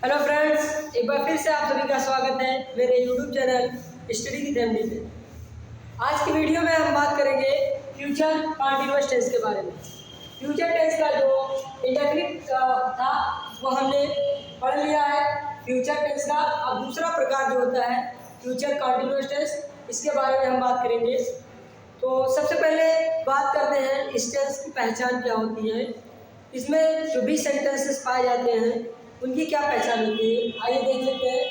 Hello friends, एक बार फिर से आप सभी का स्वागत है मेरे यूट्यूब चैनल स्टडी की फैमिली में। आज की वीडियो में हम बात करेंगे फ्यूचर कंटीन्यूअस टेंस के बारे में। फ्यूचर टेंस का जो इंडेफिनिट था वो हमने पढ़ लिया है। फ्यूचर टेंस का अब दूसरा प्रकार जो होता है फ्यूचर कंटीन्यूअस टेंस, इसके बारे में हम बात करेंगे। तो सबसे पहले बात करते हैं इस टेंस की पहचान क्या होती है। इसमें जो भी सेंटेंसेस पाए जाते हैं उनकी क्या पहचान होती है, आइए देख लेते हैं।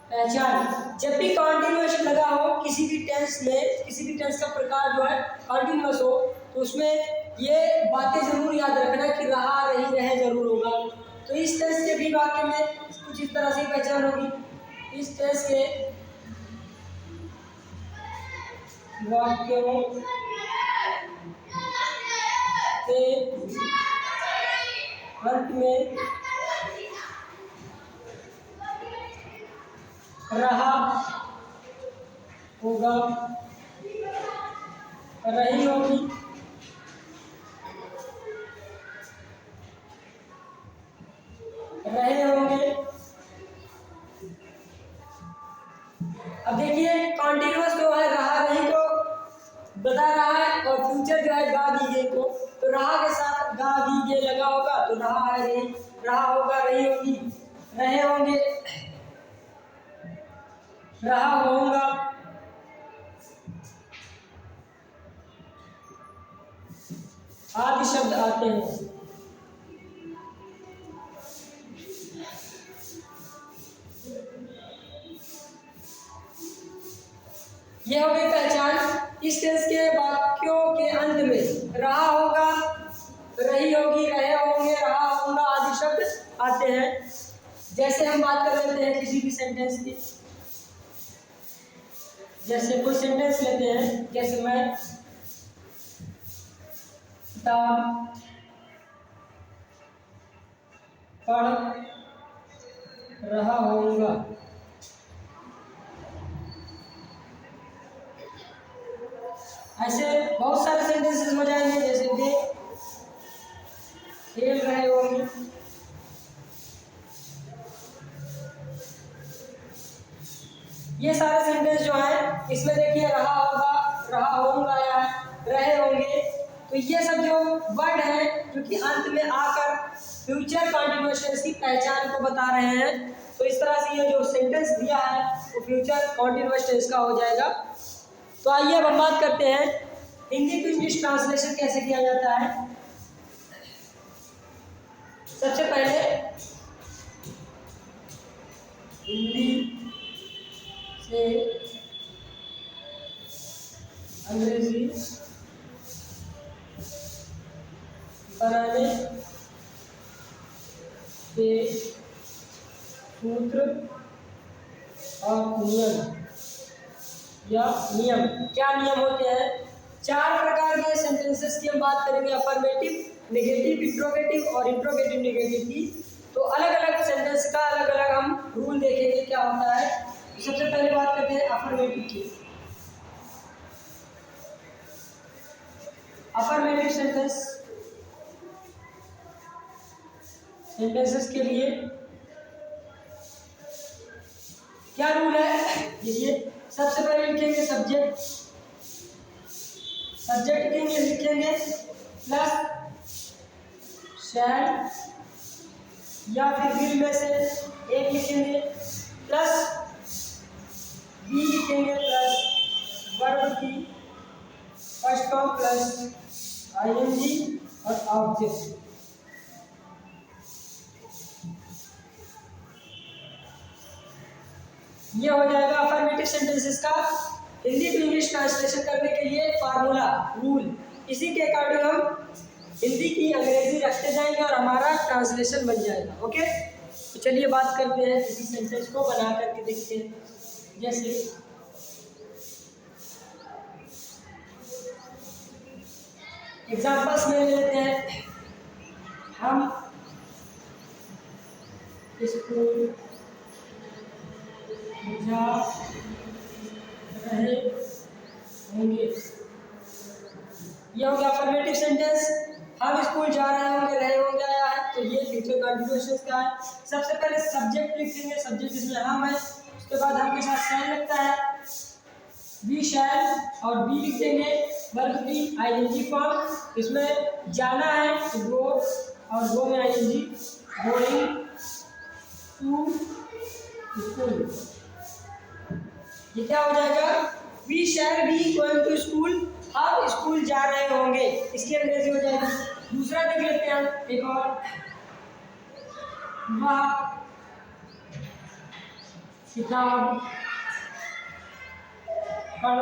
पहचान, जब भी कॉन्टिन्यूअस लगा हो किसी भी टेंस में, किसी भी टेंस का प्रकार जो है कॉन्टिन्यूअस हो, तो उसमें ये बातें जरूर याद रखना कि रहा, रही, रहे जरूर होगा। तो इस टेंस के भी वाक्य में कुछ इस तरह से पहचान होगी। इस टेंस के वाक्यों के अंत में रहा होगा, रही होगी, रहे होंगे। अब देखिए कॉन्टिन्यूअस जो है रहा रही को बता रहा है और फ्यूचर जो है गा दी गई को, तो रहा के साथ गा दी गई लगा होगा तो रहा है, रही, रहा होगा, रही होगी, रहे होंगे, रहा होगा। आदि शब्द आते हैं। ये हो गई पहचान। इस टेंस के वाक्यों के अंत में रहा होगा, रही होगी, रहे होंगे, रहा होगा आदि शब्द आते हैं। जैसे हम बात कर लेते हैं किसी भी सेंटेंस की, जैसे कोई सेंटेंस लेते हैं, जैसे मैं किताब पढ़ रहा होऊंगा। ऐसे बहुत सारे सेंटेंसेस हो जाएंगे, जैसे कि खेल रहे होंगे, ये सारे सेंटेंस जो है इसमें देखिए रहा होगा, रहा होऊंगा या रहे होंगे, तो ये सब जो वर्ड हैं जो कि अंत में आकर फ्यूचर कंटीन्यूअस टेंस की पहचान को बता रहे हैं। तो इस तरह से ये जो सेंटेंस दिया है वो फ्यूचर कंटीन्यूअस टेंस का हो जाएगा। तो आइए अब हम बात करते हैं हिंदी टू इंग्लिश ट्रांसलेशन कैसे किया जाता है। सबसे पहले हिंदी से अंग्रेजी बनाने के सूत्र और नियम या नियम, क्या नियम होते हैं। 4 प्रकार के सेंटेंसेस की हम बात करेंगे, अफर्मेटिव, नेगेटिव, इंट्रोगेटिव और इंट्रोगेटिव नेगेटिव की। तो अलग अलग सेंटेंस का अलग अलग हम रूल देखेंगे क्या होता है। सबसे पहले बात करते हैं अफर्मेटिव की। अफर्मेटिव सेंटेंसेस के लिए क्या रूल है, देखिए सबसे पहले लिखेंगे सब्जेक्ट, सब्जेक्ट के लिए लिखेंगे प्लस शैल या फिर विल में से एक लिखेंगे, प्लस बी लिखेंगे, प्लस वर्ब की फर्स्ट फॉर्म प्लस आईएनजी और ऑब्जेक्ट। ये हो जाएगा अफर्मेटिव सेंटेंसेस का हिंदी टू इंग्लिश ट्रांसलेशन करने के लिए फार्मूला, रूल। इसी के अकॉर्डिंग हम हिंदी की अंग्रेजी रखते जाएंगे और हमारा ट्रांसलेशन बन जाएगा। ओके, तो चलिए बात करते हैं किसी सेंटेंस को बना करके देखते हैं। जैसे एग्जांपल्स में लेते हैं, हम स्कूल जा रहे होंगे। यह हो गया अफर्मेटिव सेंटेंस। हम स्कूल जा रहे होंगे, रहे होंगे आया है, तो ये फ्यूचर कंटिन्यूअस टेंस का है। सबसे पहले सब्जेक्ट लिखेंगे, सब्जेक्ट इसमें हम है, उसके बाद हम के साथ शैल लगता है, वी शैल, और बी लिख देंगे वर्ब की आईएनजी फॉर्म, इसमें जाना है तो गो, और गो में आईएनजी, गोइंग टू स्कूल। ये क्या हो जाएगा, we shall be going to school, हम स्कूल जा रहे होंगे, इसकी अंग्रेजी हो जाएगी। दूसरा देख लेते हैं हम एक और, वह किताब पढ़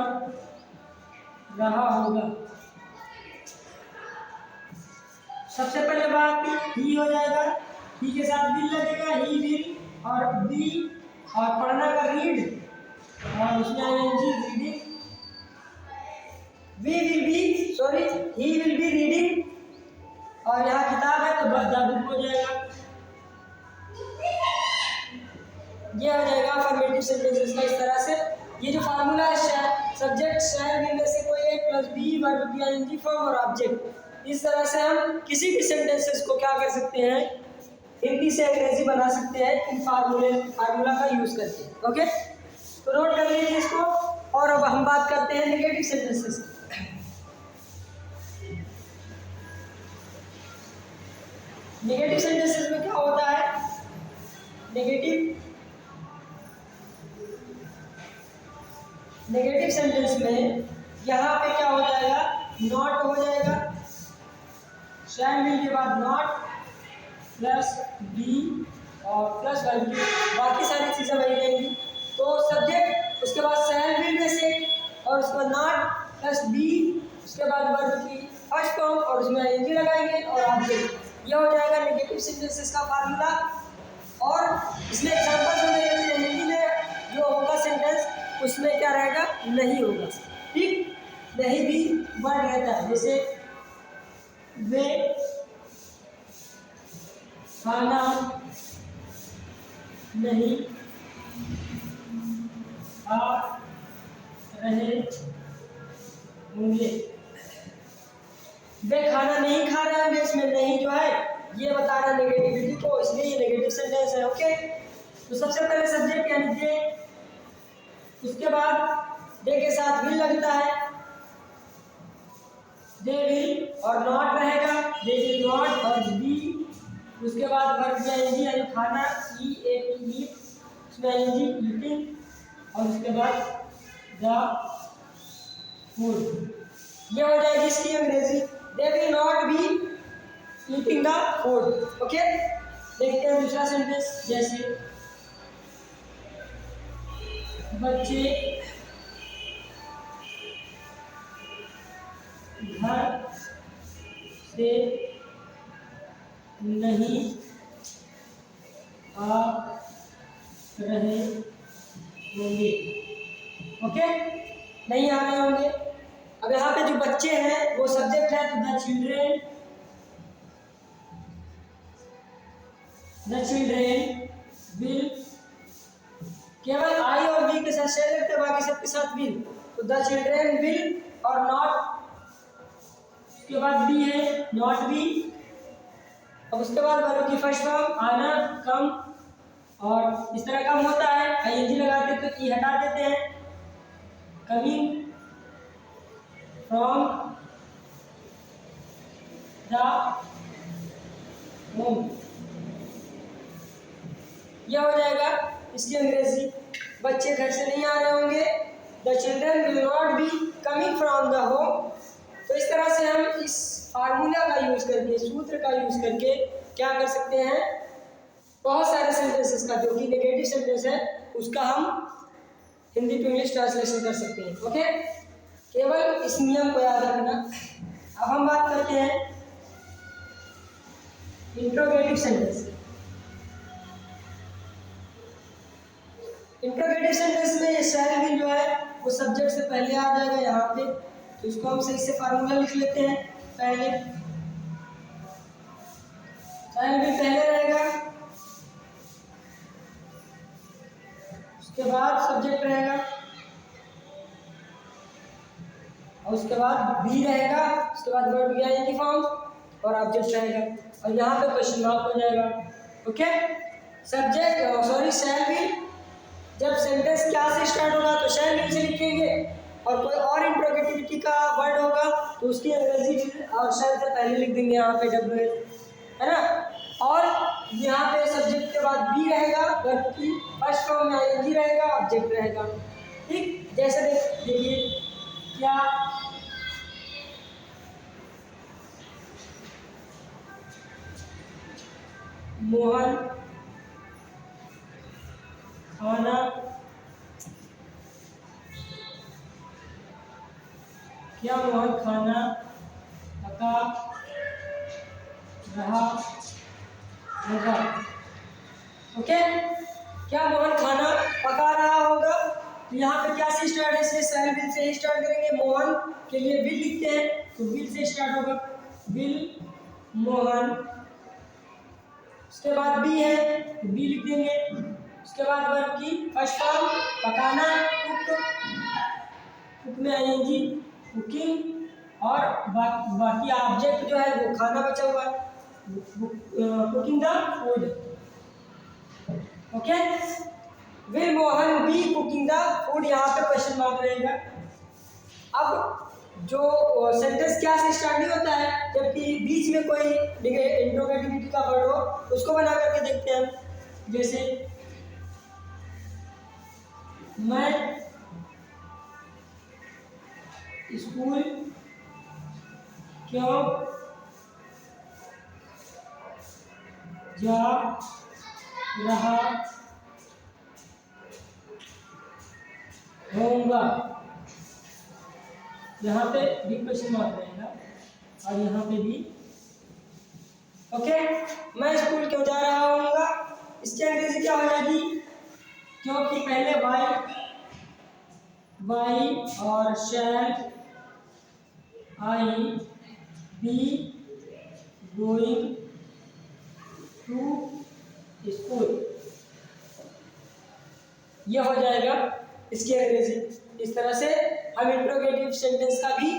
रहा होगा। सबसे पहले बात ही हो जाएगा, ही के साथ विल लगेगा, ही विल, और बी, और पढ़ना का रीड, और उसमें ING reading, we will be, sorry he will be reading, और यहाँ किताब है तो द बुक हो जाएगा। ये हो जाएगा अफर्मेटिव सेंटेंसेस का। इस तरह से ये जो फार्मूला है, सब्जेक्ट शैल बी में से कोई एक प्लस बी, वर्ब की आईएनजी फॉर्म और ऑब्जेक्ट, इस तरह से हम किसी भी सेंटेंसेस को क्या कर सकते हैं, हिंदी से अंग्रेजी बना सकते हैं इन फार्मूला का यूज करके। ओके, तो नोट कर लीजिए इसको। और अब हम बात करते हैं नेगेटिव सेंटेंसेस की। नेगेटिव सेंटेंसेस में क्या होता है, नेगेटिव सेंटेंस में यहाँ पे क्या हो जाएगा, नॉट हो जाएगा, शैल विल के बाद नॉट प्लस बी और प्लस वर्ब, बाकी सारी चीज़ें वही रहेंगी। तो सब्जेक्ट, उसके बाद शैल विल में से, और उसके बाद नॉट प्लस बी, उसके बाद वर्ब की फर्स्ट फॉर्म, और उसमें आईएनजी लगाएंगे और ऑब्जेक्ट। यह हो जाएगा नेगेटिव सेंटेंसेस का फार्मूला। और इसमें एग्जांपल्स हो जाएंगे, हिंदी में जो होगा सेंटेंस उसमें क्या रहेगा, नहीं होगा, ठीक, नहीं भी वर्ड रहता है, जैसे वे खाना नहीं खा रहे होंगे, वे खाना नहीं खा रहे होंगे, इसमें नहीं जो है ये बता रहा है नेगेटिविटी को, इसलिए ये नेगेटिव सेंटेंस है। ओके, तो सबसे पहले सब्जेक्ट यानी दे, उसके बाद दे के साथ विल लगता है, दे विल, और नॉट रहेगा, दे विल नॉट, और बी, उसके बाद वर्ब की आईएनजी यानी खाना, ई ए टी, उसमें आईएनजी ईटिंग, और उसके बाद द फूड। ये हो जाएगी इसकी अंग्रेजी, they will not be eating the food. Okay, देखते हैं दूसरा सेंटेंस, जैसे बच्चे घर से नहीं आ रहे होंगे। ओके, नहीं आ रहे होंगे। अब यहाँ पे जो बच्चे हैं वो सब्जेक्ट है, तो द चिल्ड्रेन विल, केवल आई और बी के साथ शैल लगता है, बाकी सबके साथ विल, तो द चिल्ड्रेन विल, और नॉट, उसके बाद बी है नॉट बी, अब उसके बाद वर्ब की फर्स्ट फॉर्म आना, कम, और इस तरह कम होता है आईएनजी लगाते तो ई हटा देते हैं, कमिंग फ्रॉम द होम। यह हो जाएगा इसकी अंग्रेजी, बच्चे घर से नहीं आ रहे होंगे, the children will not be coming from the home. तो इस तरह से हम इस फार्मूला का यूज करके, सूत्र का यूज करके क्या कर सकते हैं, बहुत सारे सेंटेंसेस का जो कि नेगेटिव सेंटेंस है उसका हम हिंदी टू इंग्लिश ट्रांसलेशन कर सकते हैं। ओके, केवल इस नियम को याद रखना। अब हम बात करते हैं इंट्रोगेटिव सेंटेंस। इंट्रोगेटिव सेंटेंस में ये शैल विल जो है वो सब्जेक्ट से पहले आ जाएगा यहाँ पे, तो इसको हम सही से फार्मूला लिख लेते हैं। पहले शैल विल पहले रहेगा, उसके बाद सब्जेक्ट रहेगा, और उसके बाद बी रहेगा, उसके बाद वर्ब की फॉर्म, और ऑब्जेक्ट रहेगा, और यहाँ पे क्वेश्चन मार्क हो जाएगा। Okay, subject sorry shell will, जब सेंटेंस क्या से स्टार्ट होगा तो शैल विल से लिखेंगे, और कोई और इंट्रोगेटिविटी का वर्ड होगा तो उसकी अंग्रेजी और शैल से पहले लिख देंगे यहाँ पे WH, है ना। और यहाँ पे सब्जेक्ट के बाद बी रहेगा, वर्ब की फर्स्ट फॉर्म में ING रहेगा, ऑब्जेक्ट रहेगा। ठीक, जैसे देखिए क्या मोहन खाना क्या मोहन खाना पका रहा होगा। ओके, क्या मोहन खाना पका रहा होगा, तो यहाँ पे क्या से स्टार्ट है, इसलिए शैल विल से स्टार्ट करेंगे। मोहन के लिए विल लिखते हैं तो विल से स्टार्ट होगा, विल मोहन। उसके बाद बी है तो बी लिख देंगे। उसके बाद वर्ब की फर्स्ट फॉर्म पकाना, कुक में ING कुकिंग, और बाकी ऑब्जेक्ट जो है वो खाना बचा हुआ है, cooking the food. Okay, will Mohan be cooking the food, यहाँ पे क्वेश्चन मार्क रहेगा। अब जो सेंटेंस क्या से स्टार्ट नहीं होता है, जबकि बीच में कोई इंट्रोगेटिविटी का वर्ड हो, उसको बना करके देखते हैं। जैसे मैं स्कूल क्यों जा रहा होऊंगा, यहाँ पे भी क्वेश्चन मार्क रहेगा, और यहाँ पे भी। ओके, मैं स्कूल क्यों जा रहा होऊंगा, इसकी अंग्रेजी क्या हो जाएगी, क्योंकि पहले वाई और शैल आई बी गोइंग टू स्कूल, यह हो जाएगा इसकी अंग्रेजी। इस तरह से हम इंट्रोगेटिव सेंटेंस का भी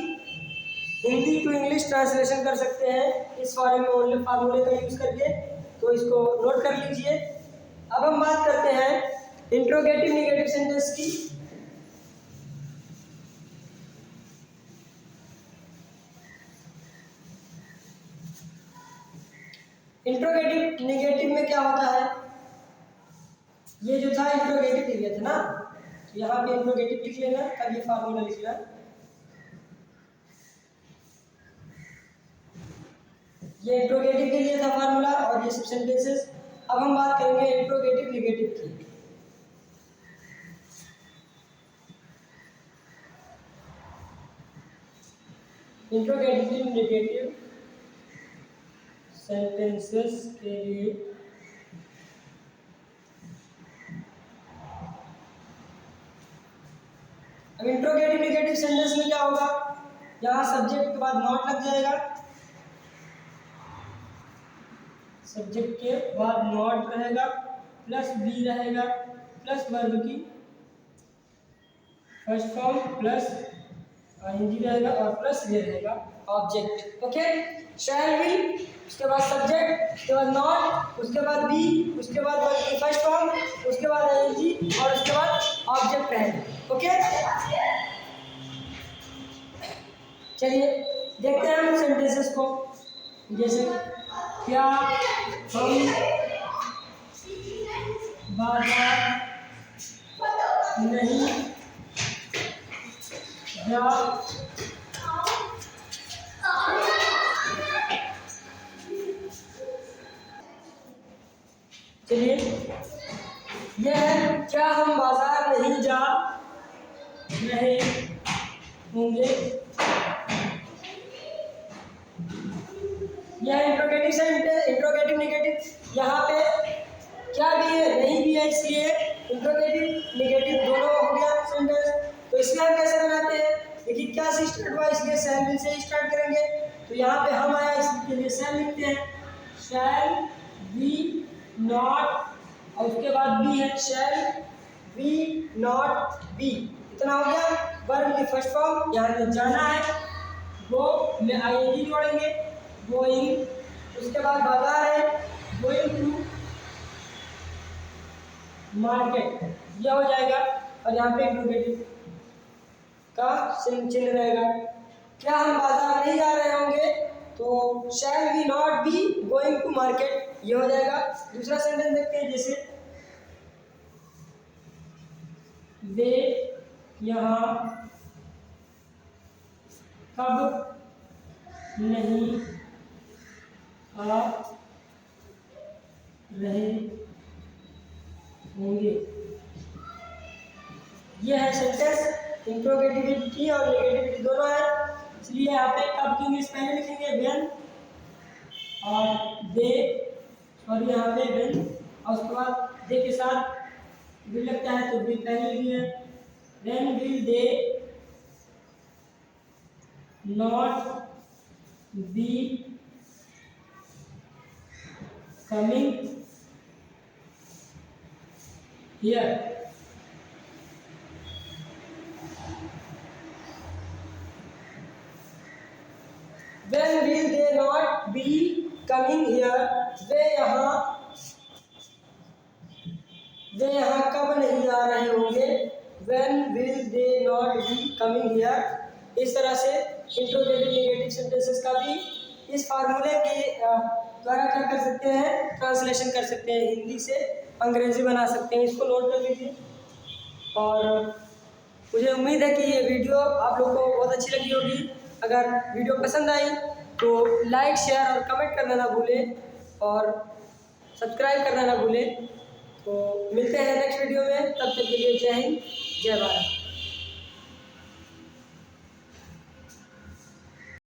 हिंदी टू इंग्लिश ट्रांसलेशन कर सकते हैं इस फार्मूले का यूज करके, तो इसको नोट कर लीजिए। अब हम बात करते हैं इंट्रोगेटिव नेगेटिव सेंटेंस की। इंट्रोगेटिव नेगेटिव में क्या होता है, ये जो था इंट्रोगेटिव पीरियड था ना, तो यहाँ पे इंट्रोगेटिव लिख लेना, तब ये फार्मूला लिखना। ये इंट्रोगेटिव के लिए था फार्मूला, और ये सब सेंटेंसेस। अब हम बात करेंगे इंट्रोगेटिव नेगेटिव की। इंट्रोगेटिव नेगेटिव सेंटेंसेस के लिए अब इंट्रोगेटिव नेगेटिव सेंटेंस में क्या होगा, यहाँ सब्जेक्ट के बाद नॉट लग जाएगा, सब्जेक्ट के बाद नॉट रहेगा, प्लस बी रहेगा, प्लस वर्ब की फर्स्ट फॉर्म, प्लस ING रहेगा, और प्लस ये रहेगा ऑब्जेक्ट। ओके, शैल विल, उसके बाद सब्जेक्ट, उसके बाद नॉट, उसके बाद बी, उसके बाद वर्ब की फर्स्ट फॉर्म, उसके बाद ING, और उसके बाद ऑब्जेक्ट रहेगा। ओके, चलिए देखते हैं हम सेंटेंसेस को। जैसे क्या हम बाजार नहीं जा चलिए यह है, क्या हम बाजार नहीं जा रहे होंगे, यह इंट्रोगेटिव नेगेटिव। यहाँ पे क्या भी है, नहीं भी है, इसलिए इंट्रोगेटिव नेगेटिव दोनों हो गया सेंटेंस। तो इसमें हम कैसे बनाते हैं, देखिए क्या से स्टार्ट हुआ, इसलिए शैल विल से स्टार्ट करेंगे। तो यहाँ पे हम आया, इसके लिए शैल लिखते हैं, शैल बी नॉट, और उसके बाद बी है, शैल बी नॉट बी। इतना हो गया। वर्ब की फर्स्ट फॉर्म, यहाँ पे जाना है, वो में ING जोड़ेंगे, गोइंग, उसके बाद बाजार है, गोइंग टू मार्केट, यह हो जाएगा। और यहाँ पे इंट्रोगेटिव का चिन्ह रहेगा। क्या हम बाजार नहीं जा रहे होंगे, तो shall we not be going to market, ये हो जाएगा। दूसरा सेंटेंस देखते हैं, जैसे वे यहाँ कब नहीं आ रहे होंगे। यह है सेंटेंस, इंट्रोगेटिविटी और नेगेटिविटी दोनों है, इसलिए यहाँ पे कब की इंग्लिश पहले लिखेंगे व्हेन, और दे, और यहाँ पे व्हेन, और उसके बाद दे के साथ विल लगता है तो विल पहले भी है। When will they not be coming here, when will they not be coming here, वे यहाँ कब नहीं आ रहे होंगे। when will they not be coming here, इस तरह से इंट्रोगेटिव नेगेटिव सेंटेंसेस का भी इस फार्मूले के द्वारा क्या कर सकते हैं, ट्रांसलेशन कर सकते हैं, हिंदी से अंग्रेजी बना सकते हैं। इसको नोट कर लीजिए। और मुझे उम्मीद है कि ये वीडियो आप लोगों को बहुत अच्छी लगी होगी। अगर वीडियो पसंद आई तो लाइक, शेयर और कमेंट करना ना भूलें, और सब्सक्राइब करना ना भूलें। तो मिलते हैं नेक्स्ट वीडियो में, तब तक के लिए जय हिंद, जय भारत।